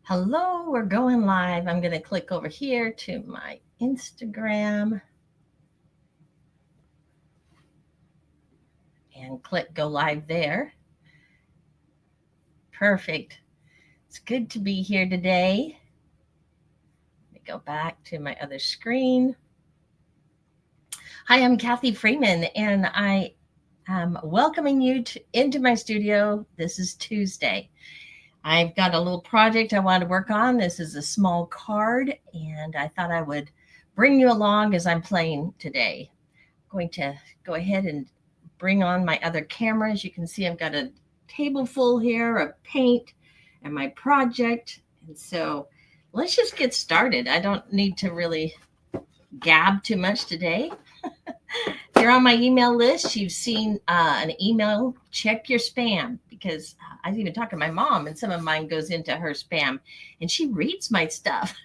Hello, we're going live. I'm going to click over here to my Instagram and click go live there. Perfect. It's good to be here today. Let me go back to my other screen. Hi, I'm Kathy Freeman, and I am welcoming you into my studio. This is Tuesday. I've got a little project I want to work on. This is a small card, and I thought I would bring you along as I'm playing today. I'm going to go ahead and bring on my other cameras. You can see I've got a table full here of paint and my project. And so let's just get started. I don't need to really gab too much today. If you're on my email list, you've seen an email, check your spam, because I was even talking to my mom and some of mine goes into her spam and she reads my stuff.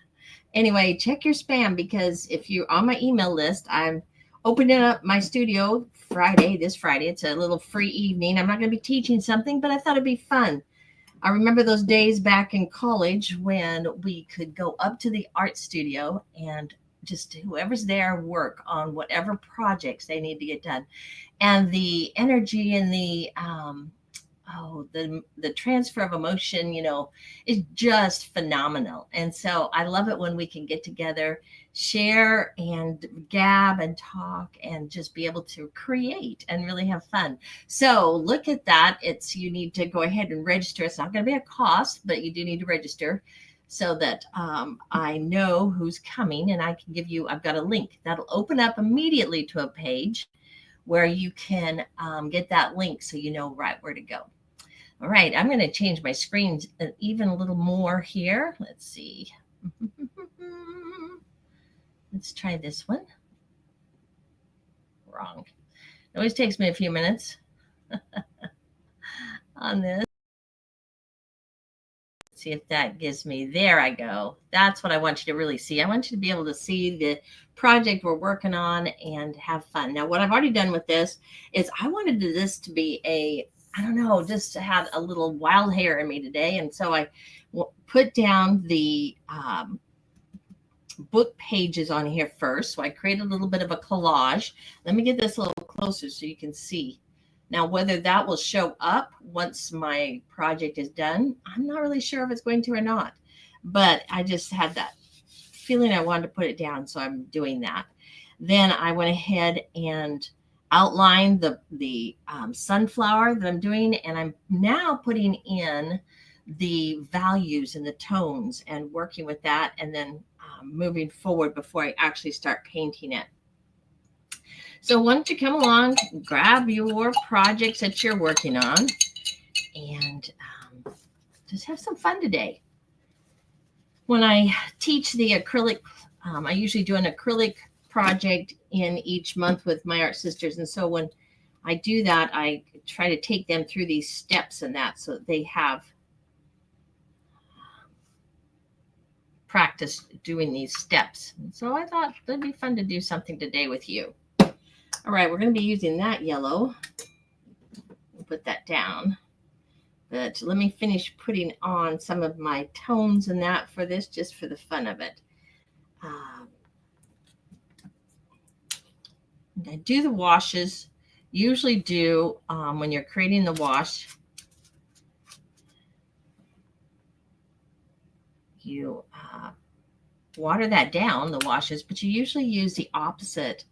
Anyway, check your spam, because if you're on my email list, I'm opening up my studio this Friday. It's a little free evening. I'm not going to be teaching something, but I thought it'd be fun. I remember those days back in college when we could go up to the art studio and just whoever's there work on whatever projects they need to get done. And the energy and the transfer of emotion, is just phenomenal. And so I love it when we can get together, share and gab and talk and just be able to create and really have fun. So look at that. You need to go ahead and register. It's not going to be a cost, but you do need to register so that I know who's coming, and I can I've got a link that'll open up immediately to a page where you can get that link so you know right where to go. All right, I'm going to change my screen even a little more here. Let's see. Let's try this one. Wrong. It always takes me a few minutes on this. See if that gives me, there I go. That's what I want you to really see. I want you to be able to see the project we're working on and have fun. Now, what I've already done with this is I wanted this to be just to have a little wild hair in me today. And so I put down the book pages on here first. So I created a little bit of a collage. Let me get this a little closer so you can see. Now, whether that will show up once my project is done, I'm not really sure if it's going to or not. But I just had that feeling I wanted to put it down, so I'm doing that. Then I went ahead and outlined the sunflower that I'm doing, and I'm now putting in the values and the tones and working with that, and then moving forward before I actually start painting it. So why don't you come along, grab your projects that you're working on, and just have some fun today. When I teach the acrylic, I usually do an acrylic project in each month with my art sisters. And so when I do that, I try to take them through these steps and that so that they have practice doing these steps. And so I thought it'd be fun to do something today with you. All right, we're going to be using that yellow. We'll put that down. But let me finish putting on some of my tones and that for this, just for the fun of it. I do the washes. Usually do when you're creating the wash, you water that down, the washes, but you usually use the opposite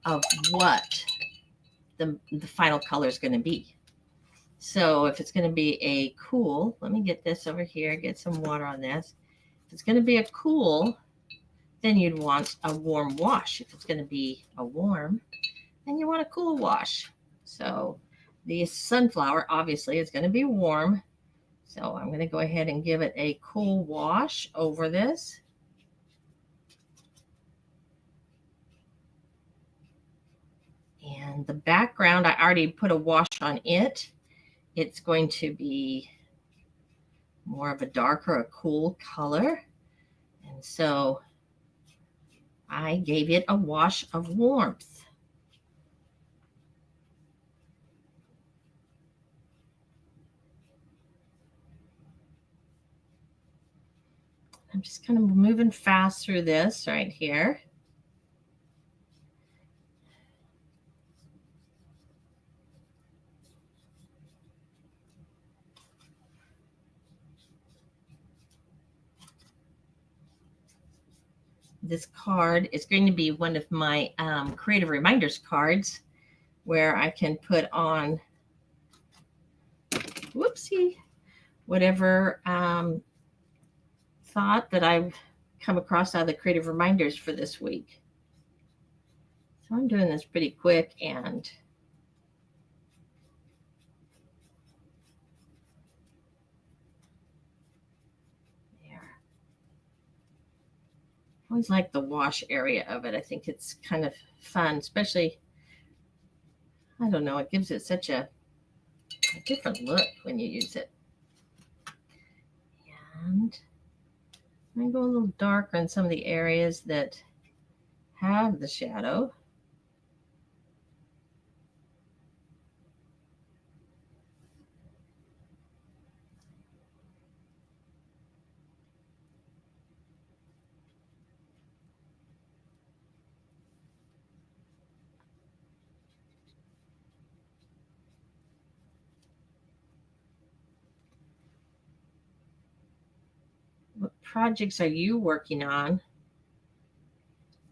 of what the final color is going to be. So if it's going to be a cool, let me get this over here, get some water on this. If it's going to be a cool, then you'd want a warm wash. If it's going to be a warm, then you want a cool wash. So the sunflower obviously is going to be warm. So I'm going to go ahead and give it a cool wash over this. And the background, I already put a wash on it. It's going to be more of a darker, a cool color. And so I gave it a wash of warmth. I'm just kind of moving fast through this right here. This card is going to be one of my creative reminders cards where I can put on, whoopsie, whatever thought that I've come across out of the creative reminders for this week. So I'm doing this pretty quick and there. I always like the wash area of it. I think it's kind of fun, especially, I don't know, it gives it such a different look when you use it. And I'm going to go a little darker in some of the areas that have the shadow. What projects are you working on?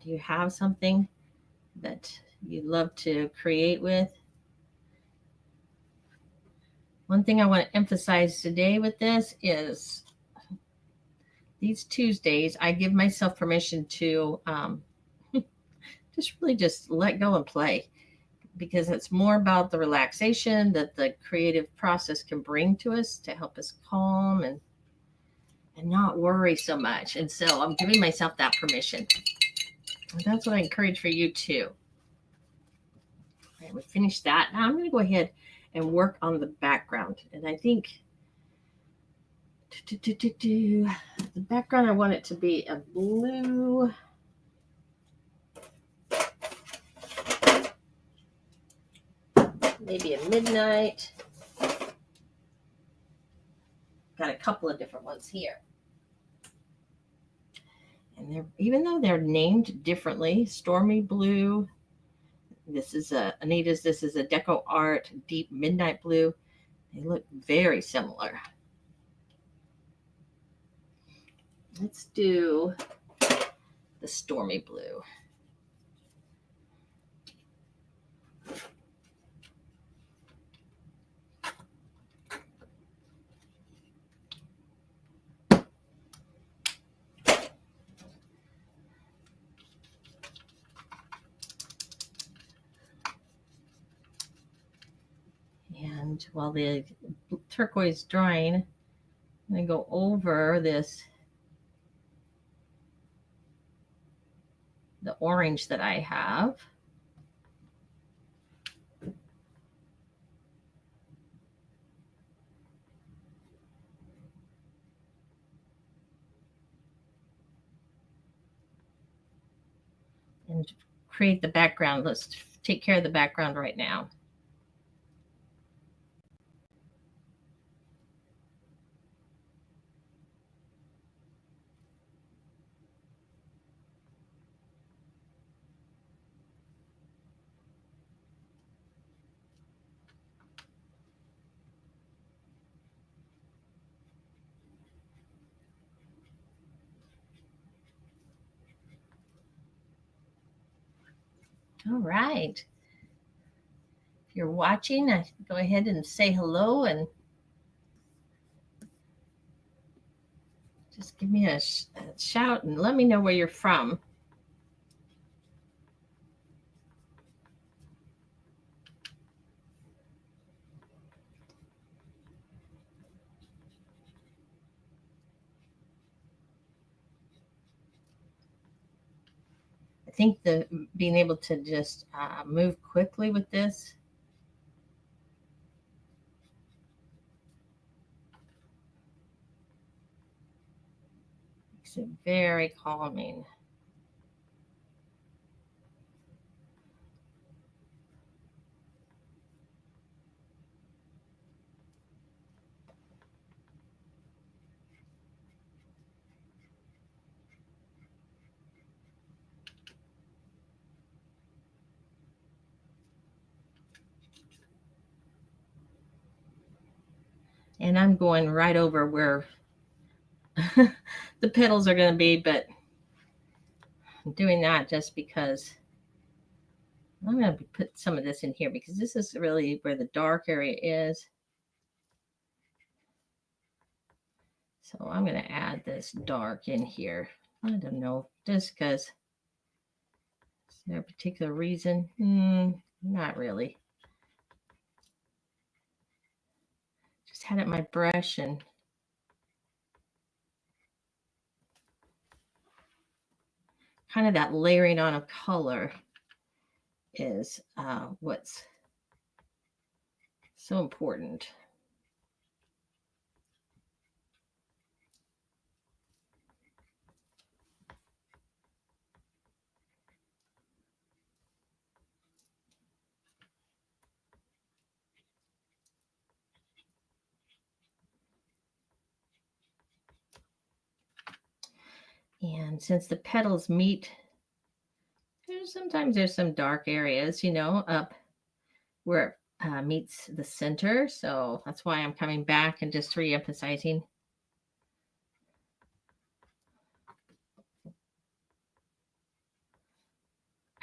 Do you have something that you love to create with? One thing I want to emphasize today with this is these Tuesdays, I give myself permission to just let go and play, because it's more about the relaxation that the creative process can bring to us to help us calm and not worry so much. And so I'm giving myself that permission. And that's what I encourage for you too. All right, we finished that. Now I'm going to go ahead and work on the background. And I think the background, I want it to be a blue. Maybe a midnight. Got a couple of different ones here. And they're, even though they're named differently, Stormy Blue, this is Anita's, this is a Deco Art Deep Midnight Blue. They look very similar. Let's do the Stormy Blue. And while the turquoise is drying, I'm going to go over this, the orange that I have. And create the background. Let's take care of the background right now. All right. If you're watching, go ahead and say hello and just give me a shout and let me know where you're from. I think being able to just move quickly with this makes it very calming. And I'm going right over where the petals are going to be, but I'm doing that just because I'm going to put some of this in here because this is really where the dark area is. So I'm going to add this dark in here. I don't know, just because. Is there a particular reason? Not really. Just had it in my brush and kind of that layering on of color is what's so important. And since the petals meet, sometimes there's some dark areas, you know, up where it meets the center. So that's why I'm coming back and just re-emphasizing.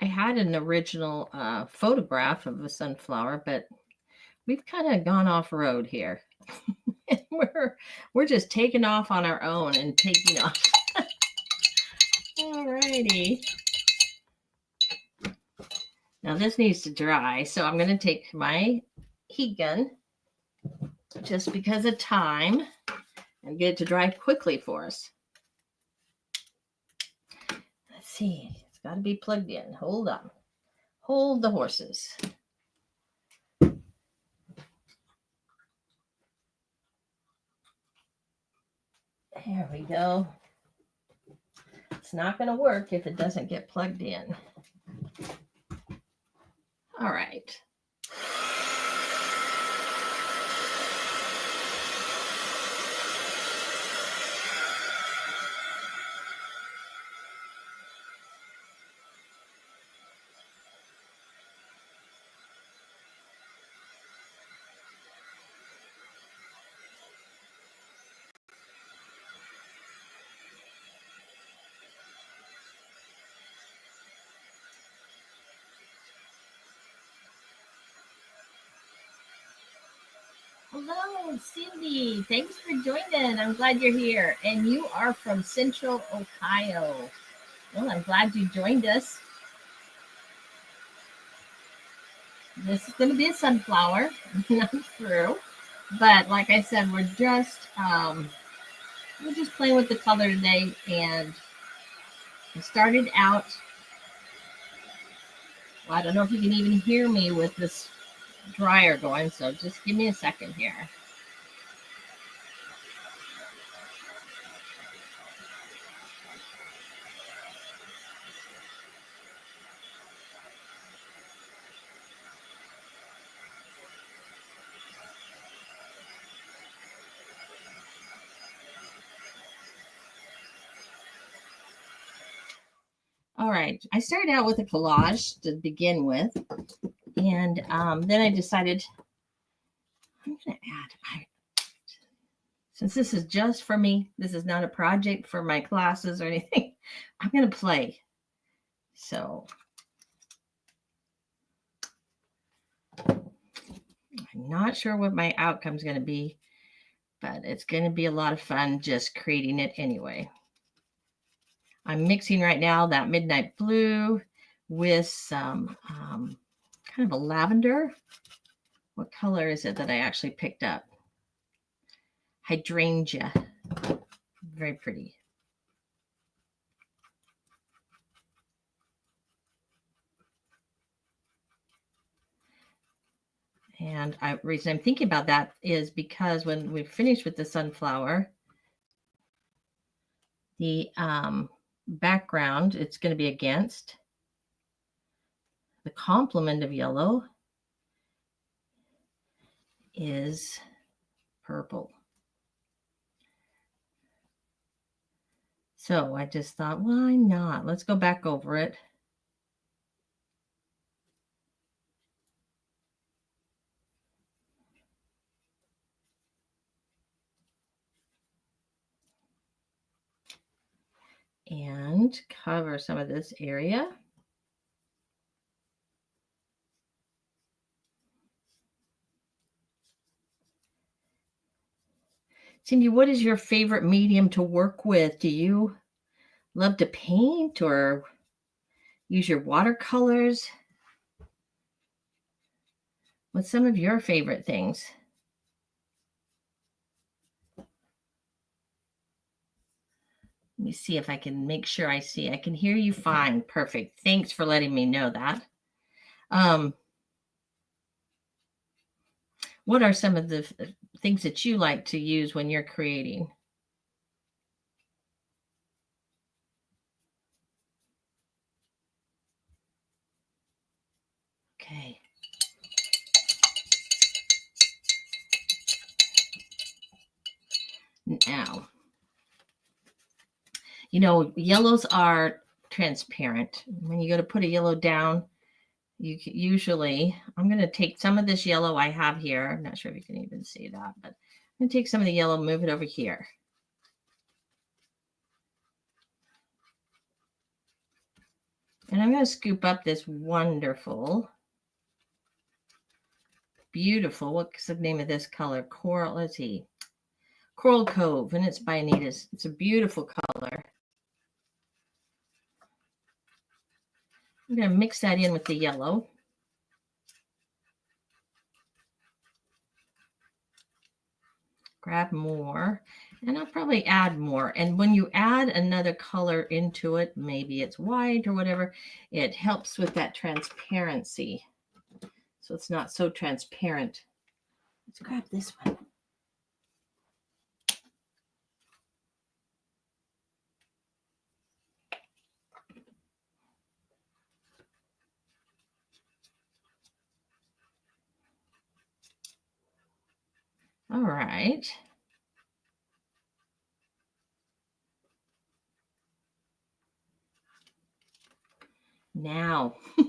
I had an original photograph of a sunflower, but we've kind of gone off road here. we're just taking off on our own and taking off. All righty. Now this needs to dry, so I'm going to take my heat gun just because of time and get it to dry quickly for us. Let's see. It's got to be plugged in. Hold on. Hold the horses. There we go. It's not going to work if it doesn't get plugged in. All right. Hello, Cindy. Thanks for joining. I'm glad you're here. And you are from Central Ohio. Well, I'm glad you joined us. This is going to be a sunflower, not through. But like I said, we're just playing with the color today. And I started out. Well, I don't know if you can even hear me with this dryer going, so just give me a second here. All right, I started out with a collage to begin with, and then I decided I'm going to add, since this is just for me, this is not a project for my classes or anything, I'm going to play. So I'm not sure what my outcome is going to be, but it's going to be a lot of fun just creating it anyway. I'm mixing right now that midnight blue with some kind of a lavender. What color is it that I actually picked up? Hydrangea. Very pretty. And the reason I'm thinking about that is because when we finish with the sunflower, the background it's going to be against. The complement of yellow is purple. So I just thought, why not? Let's go back over it. and cover some of this area. Cindy, what is your favorite medium to work with? Do you love to paint or use your watercolors? What's some of your favorite things? Let me see if I can make sure I see. I can hear you fine. Perfect. Thanks for letting me know that. What are some of the things that you like to use when you're creating? Okay. Now, you know, yellows are transparent. When you go to put a yellow down, you usually, I'm going to take some of this yellow I have here. I'm not sure if you can even see that, but I'm going to take some of the yellow, move it over here. And I'm going to scoop up this wonderful, beautiful, what's the name of this color? Coral, let's see. Coral Cove, and it's by Anita's. It's a beautiful color. I'm going to mix that in with the yellow. Grab more, and I'll probably add more. And when you add another color into it, maybe it's white or whatever, it helps with that transparency. So it's not so transparent. Let's grab this one. All right. Now, do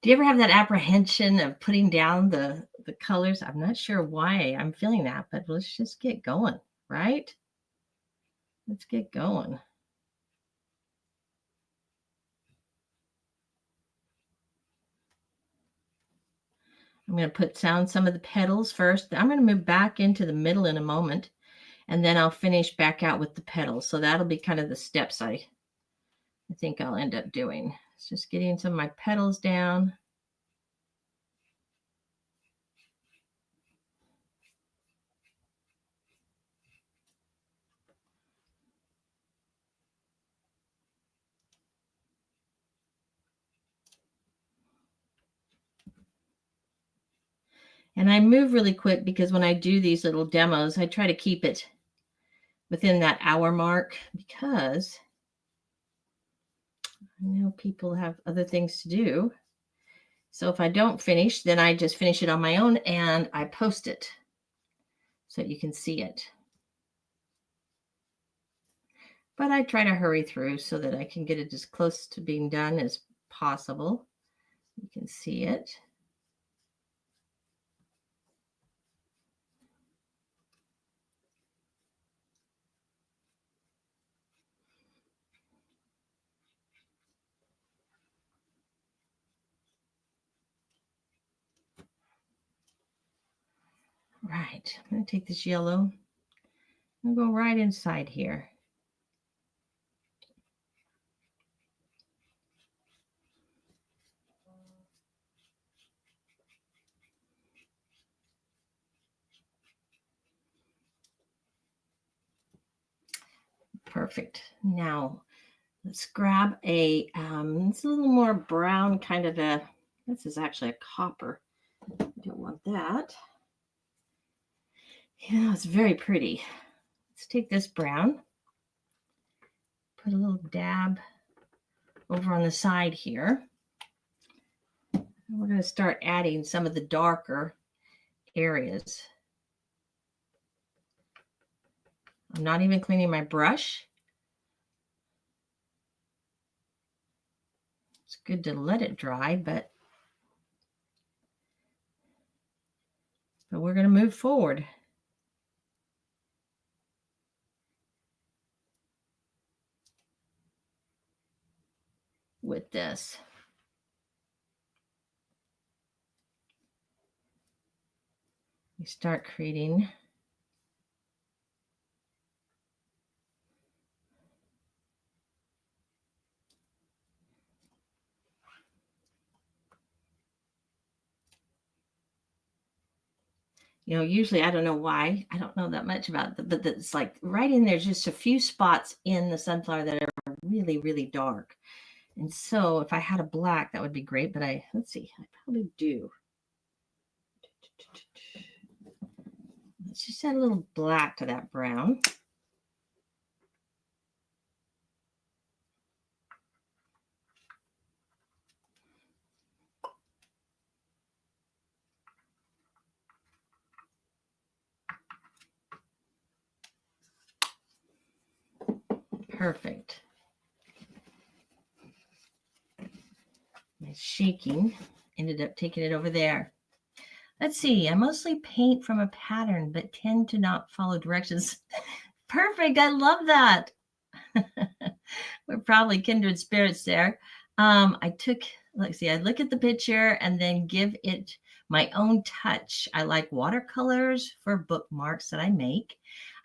you ever have that apprehension of putting down the colors? I'm not sure why I'm feeling that, but let's just get going, right? Let's get going. I'm going to put down some of the petals first. I'm going to move back into the middle in a moment, and then I'll finish back out with the petals. So that'll be kind of the steps I think I'll end up doing. It's just getting some of my petals down. And I move really quick because when I do these little demos, I try to keep it within that hour mark because I know people have other things to do. So if I don't finish, then I just finish it on my own and I post it so you can see it. But I try to hurry through so that I can get it as close to being done as possible. You can see it. Right, I'm going to take this yellow and go right inside here. Perfect. Now let's grab a, it's a little more brown kind of a, this is actually a copper. I don't want that. Yeah, it's very pretty. Let's take this brown, put a little dab over on the side here. And we're going to start adding some of the darker areas. I'm not even cleaning my brush. It's good to let it dry, but we're going to move forward. with this. You start creating usually, I don't know why, I don't know that much about it, but it's like right in there, just a few spots in the sunflower that are really, really dark. And so if I had a black, that would be great, but let's see, I probably do. Let's just add a little black to that brown. Perfect. My shaking ended up taking it over there. Let's see. I mostly paint from a pattern, but tend to not follow directions. Perfect. I love that. We're probably kindred spirits there. Let's see, I look at the picture and then give it my own touch. I like watercolors for bookmarks that I make.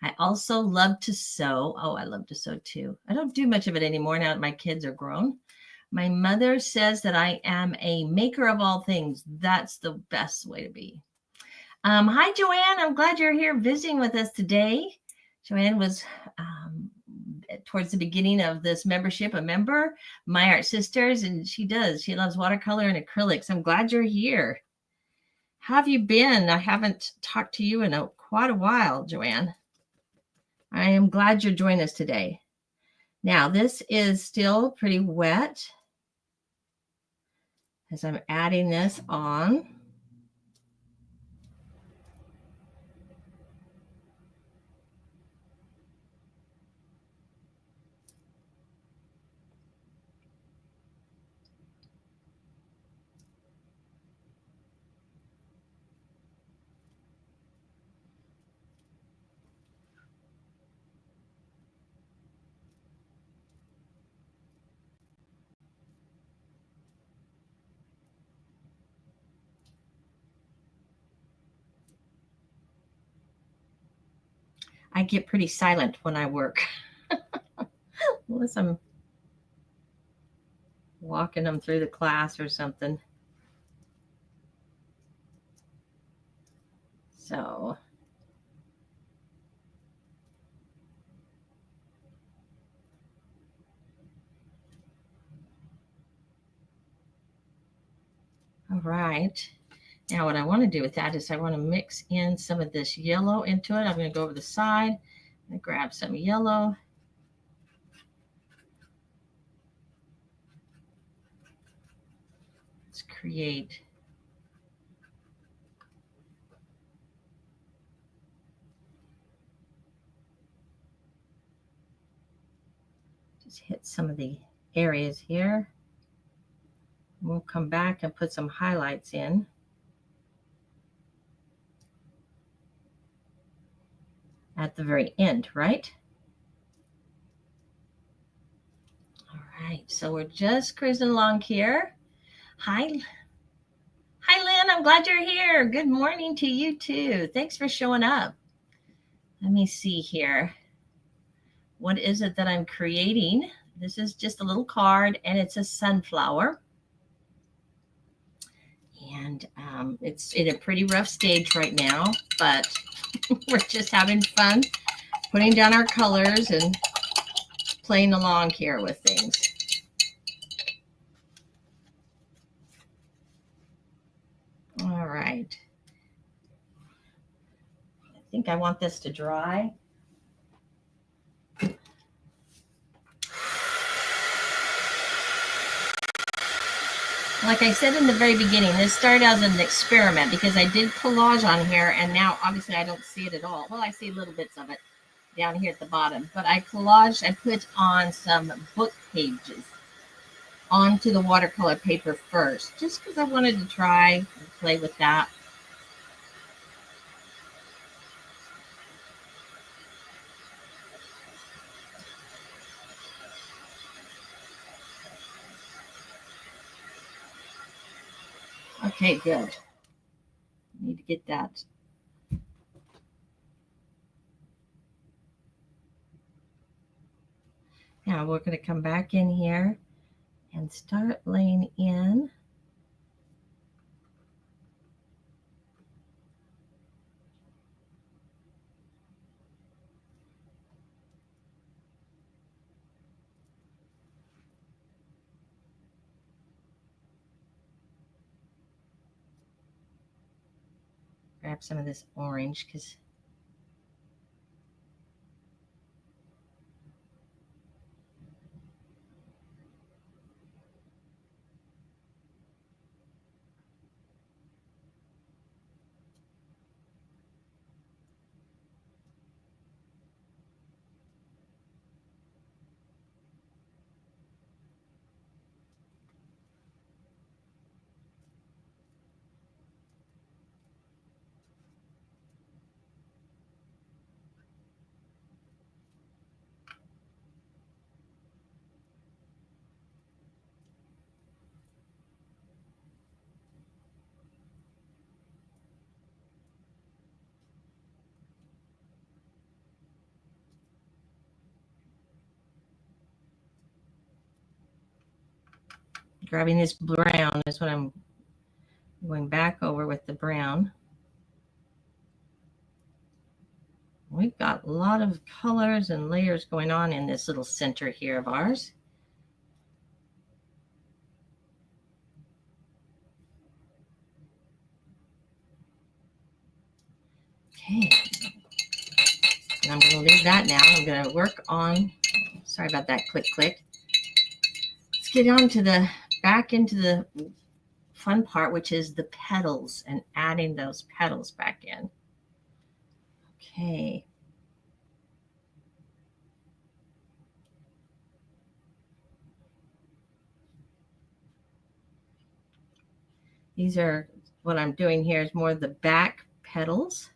I also love to sew. Oh, I love to sew too. I don't do much of it anymore now that my kids are grown. My mother says that I am a maker of all things. That's the best way to be. Hi, Joanne. I'm glad you're here visiting with us today. Joanne was towards the beginning of this membership a member, My Art Sisters, and she loves watercolor and acrylics. I'm glad you're here. How have you been? I haven't talked to you in quite a while, Joanne. I am glad you're joining us today. Now, this is still pretty wet as I'm adding this on. I get pretty silent when I work. Unless I'm walking them through the class or something. So all right. Now what I want to do with that is I want to mix in some of this yellow into it. I'm going to go over the side and grab some yellow. Let's create just hit some of the areas here. We'll come back and put some highlights in. At the very end, right? All right, so we're just cruising along here. Hi, Lynn, I'm glad you're here. Good morning to you too. Thanks for showing up. Let me see here. What is it that I'm creating? This is just a little card and it's a sunflower. And it's in a pretty rough stage right now, but we're just having fun putting down our colors and playing along here with things. All right. I think I want this to dry. Like I said in the very beginning, this started as an experiment because I did collage on here, and now obviously I don't see it at all. Well, I see little bits of it down here at the bottom, but I put on some book pages onto the watercolor paper first, just because I wanted to try and play with that. Okay, good. Need to get that. Now we're going to come back in here and start laying in. Grab some of this orange because grabbing this brown is what I'm going back over with the brown. We've got a lot of colors and layers going on in this little center here of ours. Okay. And I'm going to leave that now. I'm going to work on, sorry about that click. Let's get on to the, back into the fun part, which is the petals and adding those petals back in. Okay. These are, what I'm doing here is more the back petals.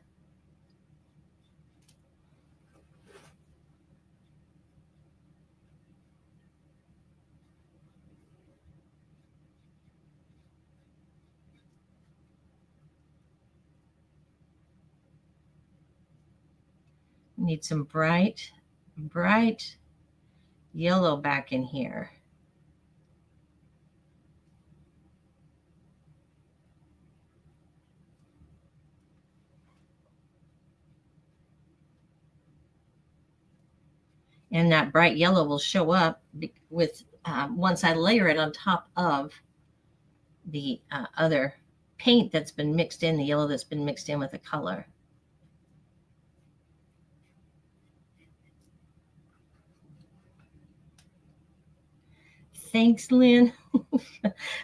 Need some bright yellow back in here. And that bright yellow will show up with once I layer it on top of the other paint that's been mixed in, the yellow that's been mixed in with the color. Thanks, Lynn.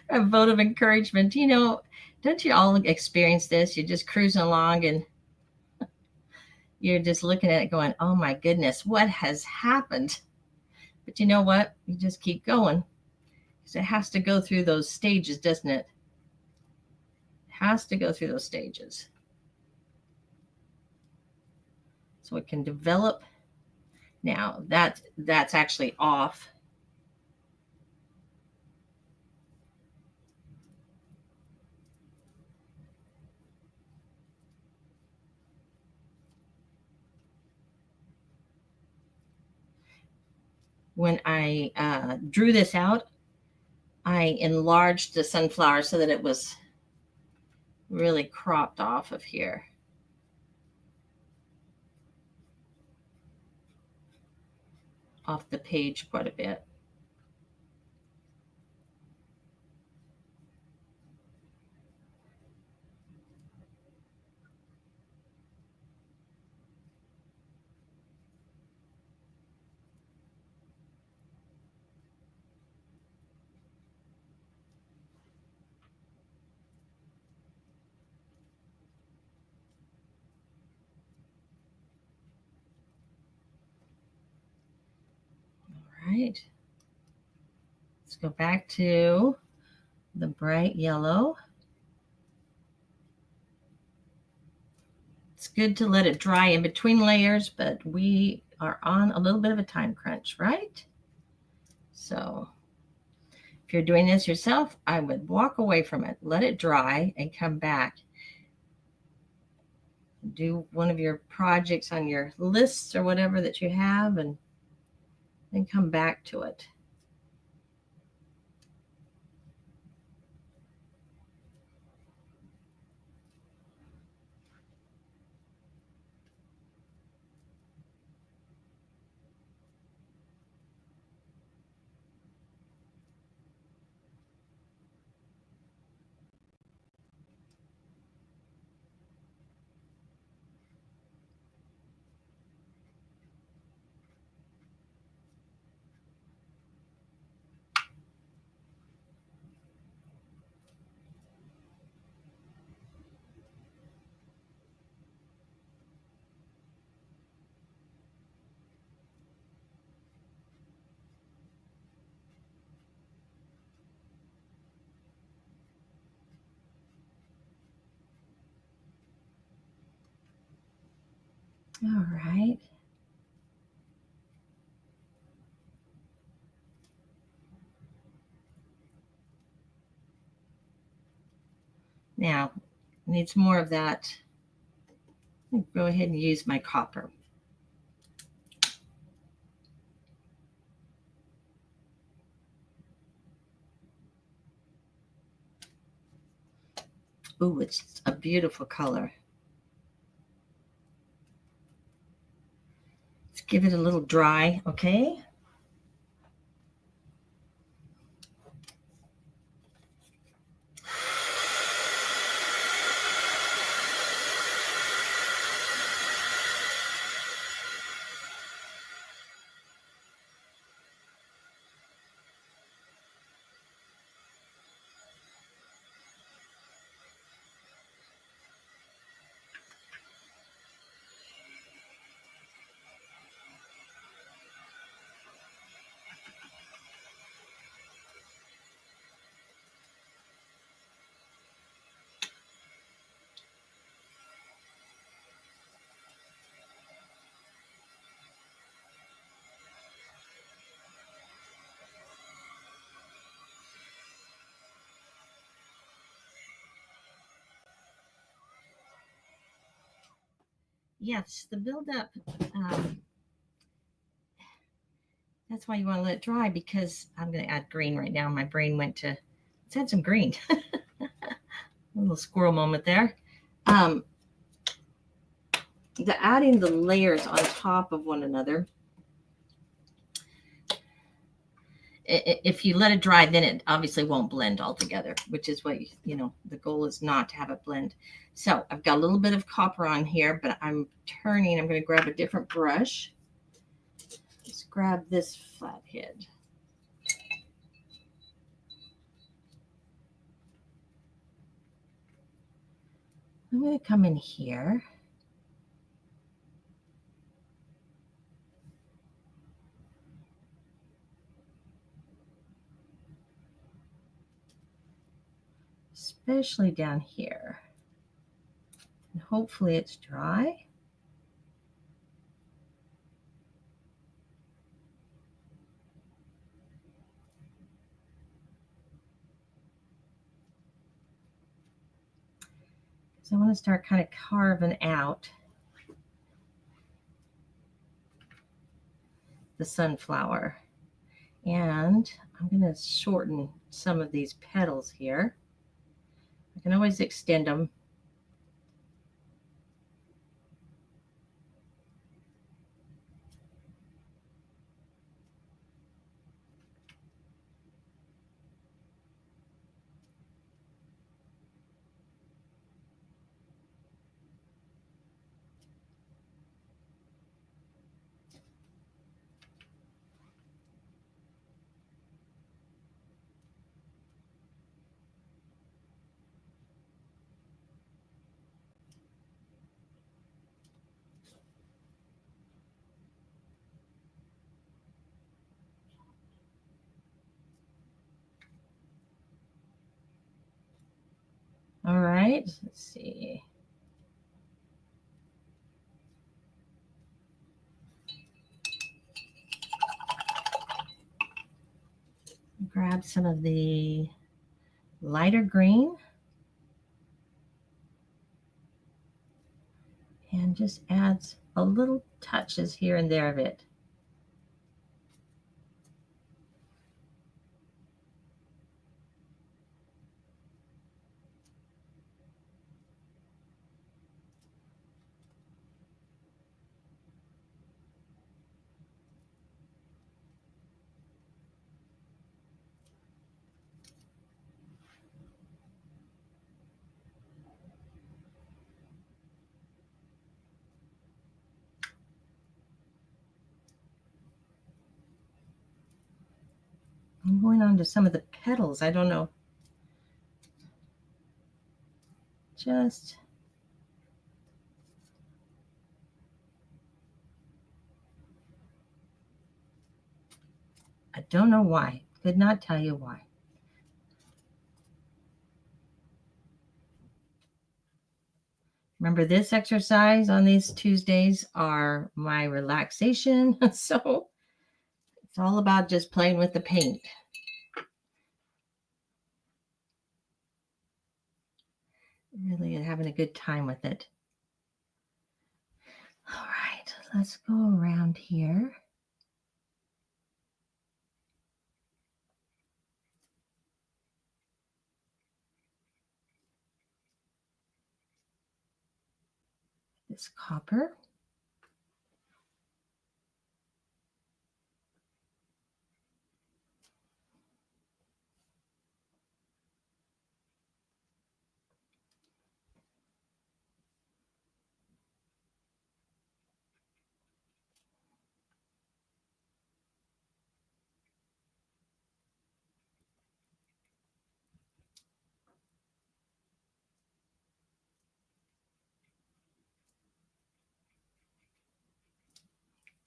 A vote of encouragement. You know, don't you all experience this? You're just cruising along and you're just looking at it going, oh my goodness, what has happened? But you know what? You just keep going because it has to go through those stages, doesn't it? It has to go through those stages. So it can develop. Now that's actually off. When I drew this out, I enlarged the sunflower so that it was really cropped off of here. Off the page quite a bit. All right. Let's go back to the bright yellow. It's good to let it dry in between layers, but we are on a little bit of a time crunch, right? So If you're doing this yourself, I would walk away from it, let it dry, and come back. Do one of your projects on your lists or whatever that you have, and then come back to it. All right. Now, needs more of that. I'll go ahead and use my copper. Ooh, it's a beautiful color. Let's give it a little dry, okay? Yes, the buildup, that's why you want to let it dry, because I'm going to add green right now. My brain went to, let's add some green. A little squirrel moment there. Adding the layers on top of one another, if you let it dry, then it obviously won't blend all together, which is what, the goal is not to have it blend. So I've got a little bit of copper on here, but I'm going to grab a different brush. Let's grab this flathead. I'm going to come in here. Especially down here. And hopefully it's dry. So I want to start kind of carving out the sunflower. And I'm going to shorten some of these petals here. I can always extend them. All right, let's see. grab some of the lighter green and just adds a little touches here and there of it. I'm going on to some of the petals. I don't know. Just I don't know why. Could not tell you why. Remember, this exercise on these Tuesdays are my relaxation. So it's all about just playing with the paint. Really having a good time with it. All right, let's go around here. This copper.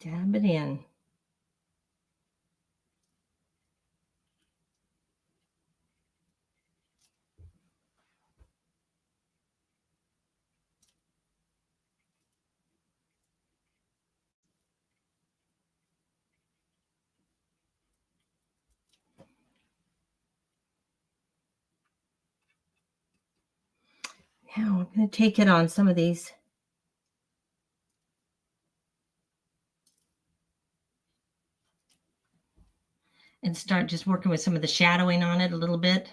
Dab it in. Now I'm going to take it on some of these and start just working with some of the shadowing on it a little bit.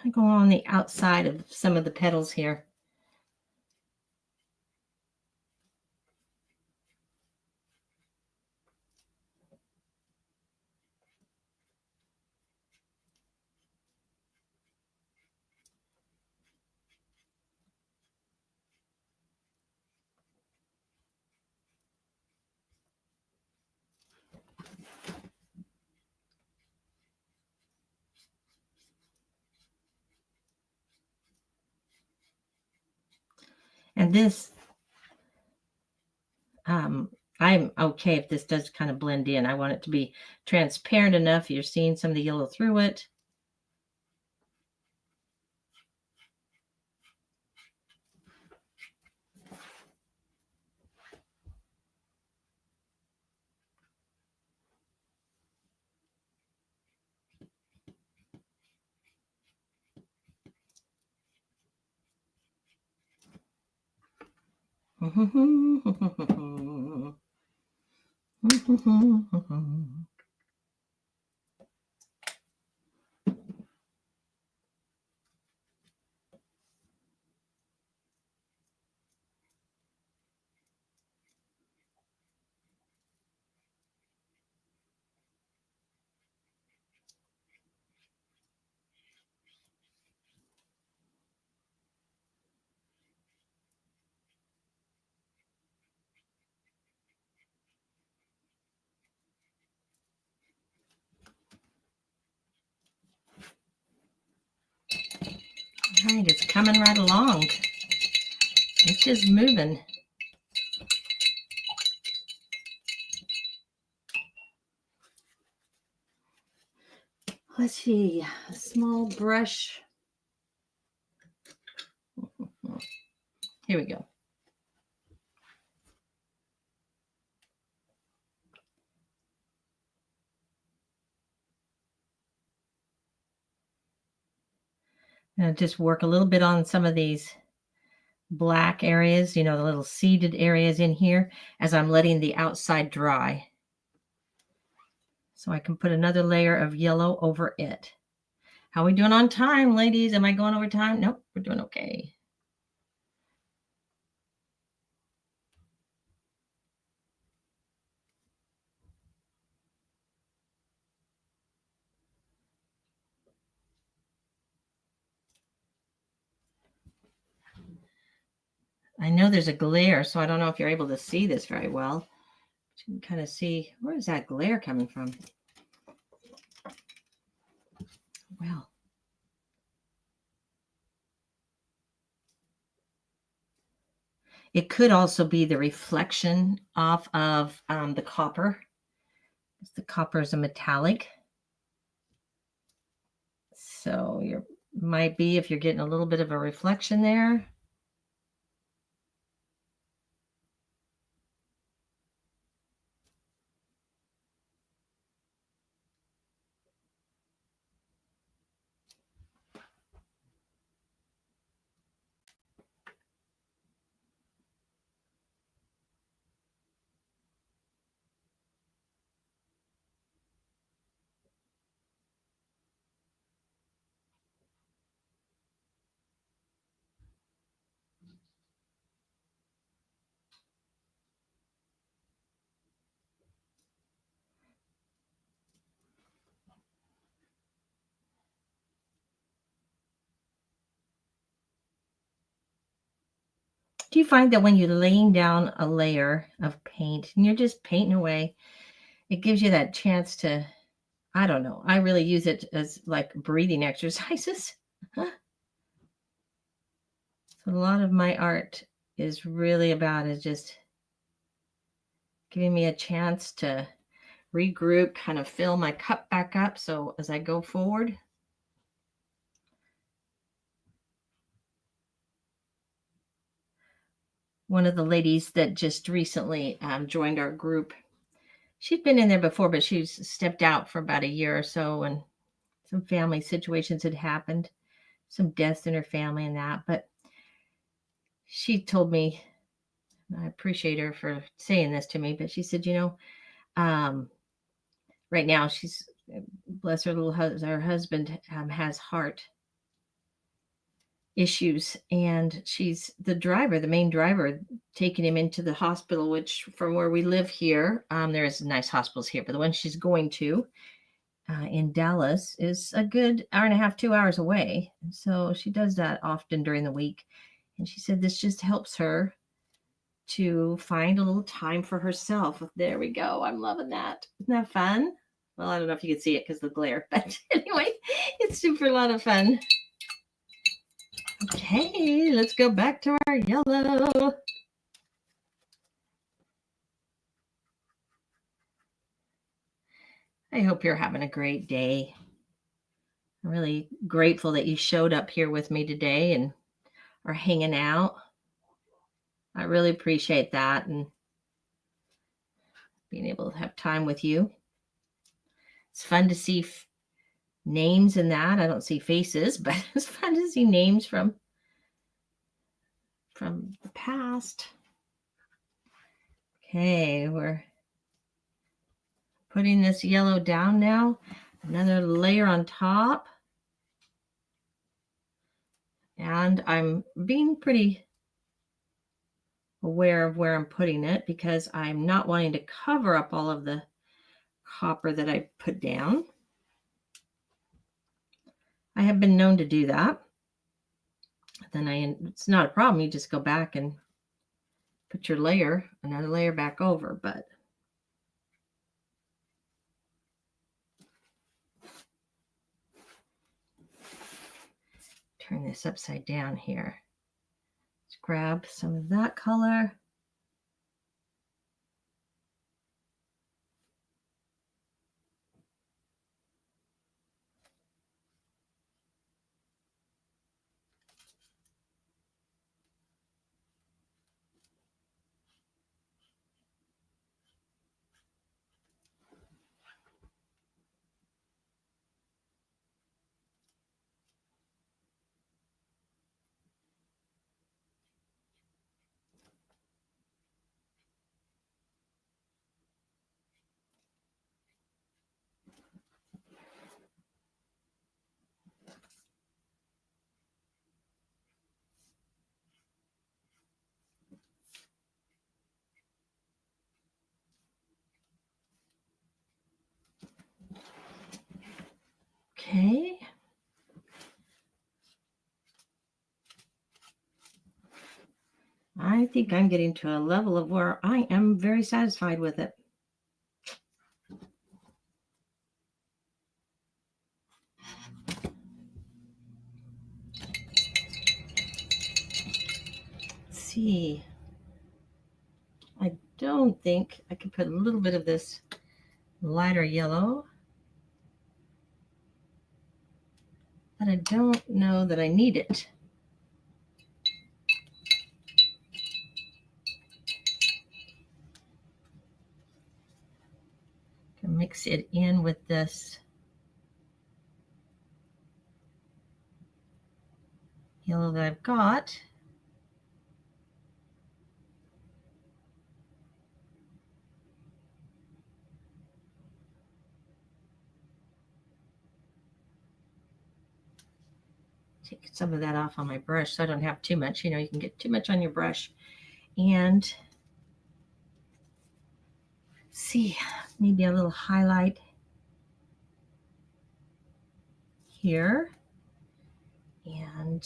Kind of go on the outside of some of the petals here. And this, I'm okay if this does kind of blend in. I want it to be transparent enough. You're seeing some of the yellow through it. All right, it's coming right along. It's just moving. Let's see, a small brush. Here we go. And just work a little bit on some of these black areas, you know, the little seeded areas in here as I'm letting the outside dry. So I can put another layer of yellow over it. How are we doing on time, ladies? Am I going over time? Nope, we're doing okay. I know there's a glare, so I don't know if you're able to see this very well. You can kind of see, where is that glare coming from? Well, it could also be the reflection off of the copper. The copper is a metallic. So you might be, if you're getting a little bit of a reflection there. Do you find that when you're laying down a layer of paint and you're just painting away, it gives you that chance to, I don't know, I really use it as like breathing exercises. So a lot of my art is really about is just giving me a chance to regroup, kind of fill my cup back up. So as I go forward, one of the ladies that just recently joined our group, she'd been in there before, but she's stepped out for about a year or so, and some family situations had happened, some deaths in her family and that. But she told me, and I appreciate her for saying this to me, but she said, right now she's, bless her little her husband has heart issues, and she's the driver, the main driver, taking him into the hospital, which from where we live here, there's nice hospitals here, but the one she's going to in Dallas is a good hour and a half, 2 hours away. So she does that often during the week. And she said this just helps her to find a little time for herself. There we go. I'm loving that. Isn't that fun? Well, I don't know if you can see it because of the glare, but anyway, it's super a lot of fun. Okay, let's go back to our yellow. I hope you're having a great day. I'm really grateful that you showed up here with me today and are hanging out. I really appreciate that and being able to have time with you. It's fun to see names in that. I don't see faces, but it's fun to see names from the past. Okay, we're putting this yellow down now. Another layer on top. And I'm being pretty aware of where I'm putting it because I'm not wanting to cover up all of the copper that I put down. I have been known to do that. Then it's not a problem. You just go back and put your another layer back over, but turn this upside down here. Let's grab some of that color. Okay. I think I'm getting to a level of where I am very satisfied with it. Let's see. I don't think I could put a little bit of this lighter yellow, but I don't know that I need it. Can mix it in with this yellow that I've got. Take some of that off on my brush so I don't have too much. You know, you can get too much on your brush. And see, maybe a little highlight here. And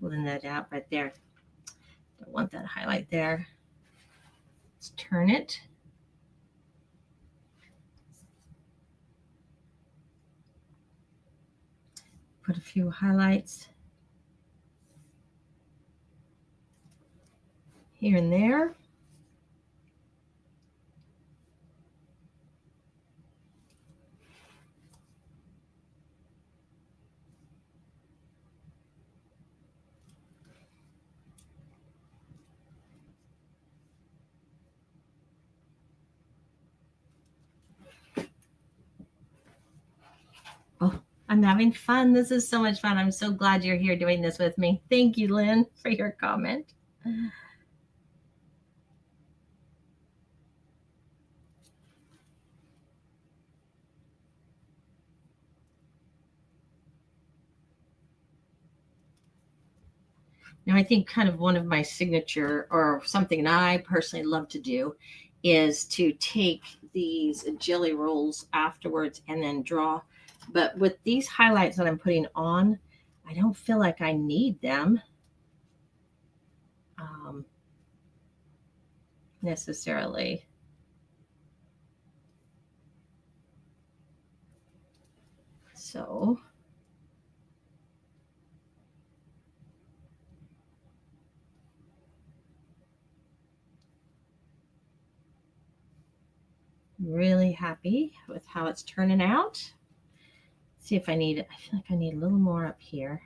blend that out right there. Don't want that highlight there. Let's turn it. Put a few highlights here and there. Oh, I'm having fun. This is so much fun. I'm so glad you're here doing this with me. Thank you, Lynn, for your comment. Now, I think kind of one of my signature or something that I personally love to do is to take these jelly rolls afterwards and then draw. But with these highlights that I'm putting on, I don't feel like I need them necessarily. So Really happy with how it's turning out. See if I feel like I need a little more up here.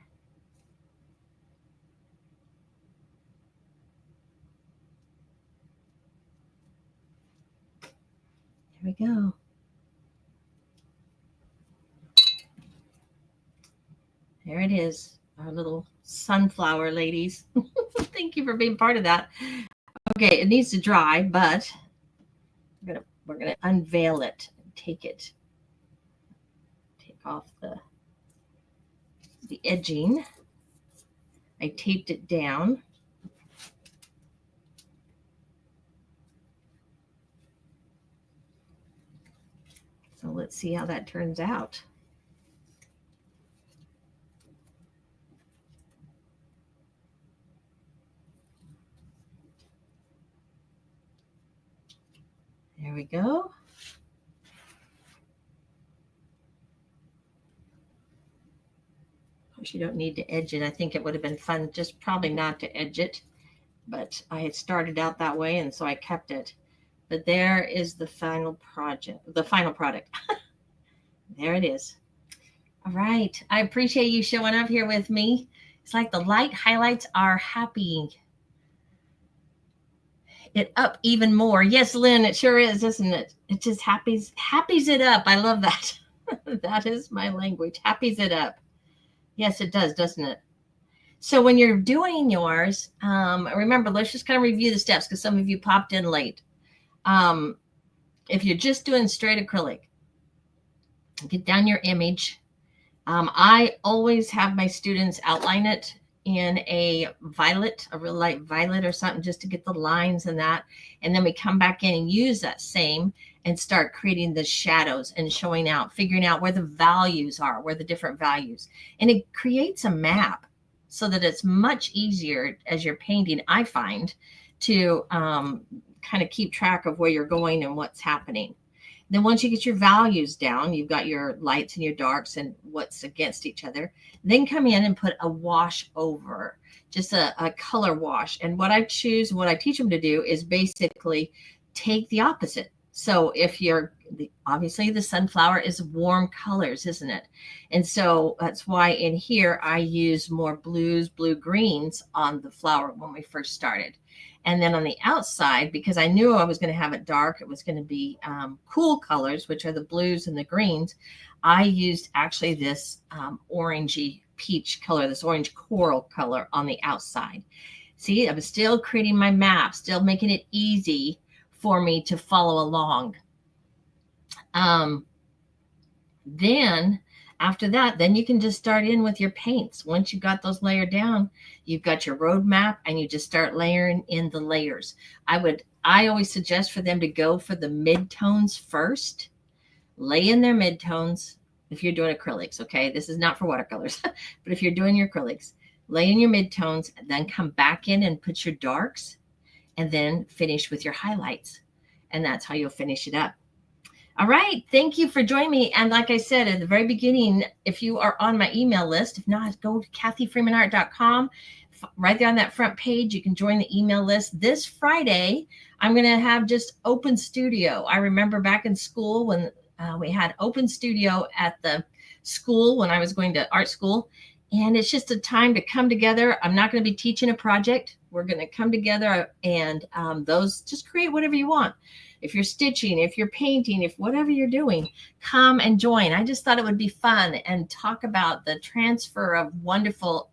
There we go. There it is, our little sunflower ladies. Thank you for being part of that. Okay, it needs to dry, but we're gonna unveil it and take off the edging. I taped it down. So let's see how that turns out. There we go. Of course, you don't need to edge it. I think it would have been fun just probably not to edge it, but I had started out that way, and so I kept it. But there is the final product. There it is. All right. I appreciate you showing up here with me. It's like the light highlights are happy it up even more. Yes, Lynn, it sure is, isn't it? It just happies it up. I love that. That is my language. Happies it up. Yes, it does, doesn't it? So when you're doing yours, remember, let's just kind of review the steps because some of you popped in late. If you're just doing straight acrylic, get down your image. I always have my students outline it in a real light violet or something, just to get the lines and that. And then we come back in and use that same and start creating the shadows and figuring out where the values are, where the different values. And it creates a map so that it's much easier as you're painting, I find, to kind of keep track of where you're going and what's happening. Then once you get your values down, you've got your lights and your darks and what's against each other, then come in and put a wash over, just a color wash. And what I teach them to do is basically take the opposite. So if obviously the sunflower is warm colors, isn't it? And so that's why in here I use more blues, blue greens on the flower when we first started. And then on the outside, because I knew I was going to have it dark, it was going to be cool colors, which are the blues and the greens. I used actually this orangey peach color, this orange coral color on the outside. See, I was still creating my map, still making it easy for me to follow along. Then after that, then you can just start in with your paints. Once you got those layered down, you've got your roadmap and you just start layering in the layers. I always suggest for them to go for the mid-tones first, lay in their mid-tones. If you're doing acrylics, okay, this is not for watercolors, but if you're doing your acrylics, lay in your mid-tones, then come back in and put your darks and then finish with your highlights. And that's how you'll finish it up. All right. Thank you for joining me. And like I said at the very beginning, if you are on my email list, if not, go to kathyfreemanart.com. Right there on that front page, you can join the email list. This Friday, I'm going to have just open studio. I remember back in school when we had open studio at the school when I was going to art school. And it's just a time to come together. I'm not going to be teaching a project. We're going to come together and those just create whatever you want. If you're stitching, if you're painting, if whatever you're doing, come and join. I just thought it would be fun and talk about the transfer of wonderful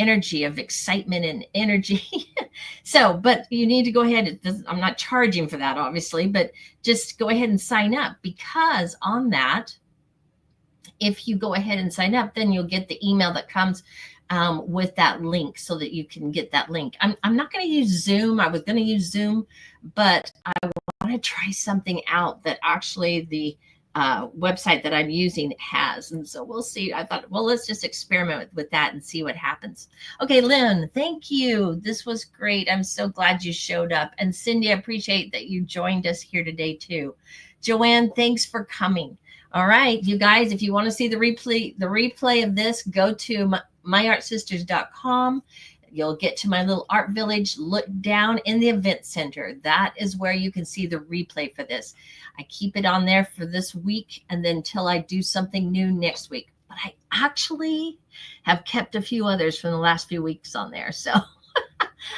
energy, of excitement and energy. So, but you need to go ahead. I'm not charging for that, obviously, but just go ahead and sign up, because on that, if you go ahead and sign up, then you'll get the email that comes with that link so that you can get that link. I'm not going to use Zoom. I was going to use Zoom, but I want to try something out that actually the website that I'm using has. And so we'll see. I thought, well, let's just experiment with that and see what happens. Okay, Lynn, thank you. This was great. I'm so glad you showed up. And Cindy, I appreciate that you joined us here today too. Joanne, thanks for coming. All right, you guys, if you want to see the replay of this, go to myartsisters.com. you'll get to my little art village. Look down in the event center. That is where you can see the replay for this. I keep it on there for this week and then till I do something new next week. But I actually have kept a few others from the last few weeks on there. So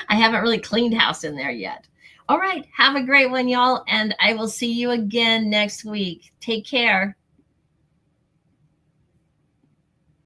I haven't really cleaned house in there yet. All right. Have a great one, y'all. And I will see you again next week. Take care.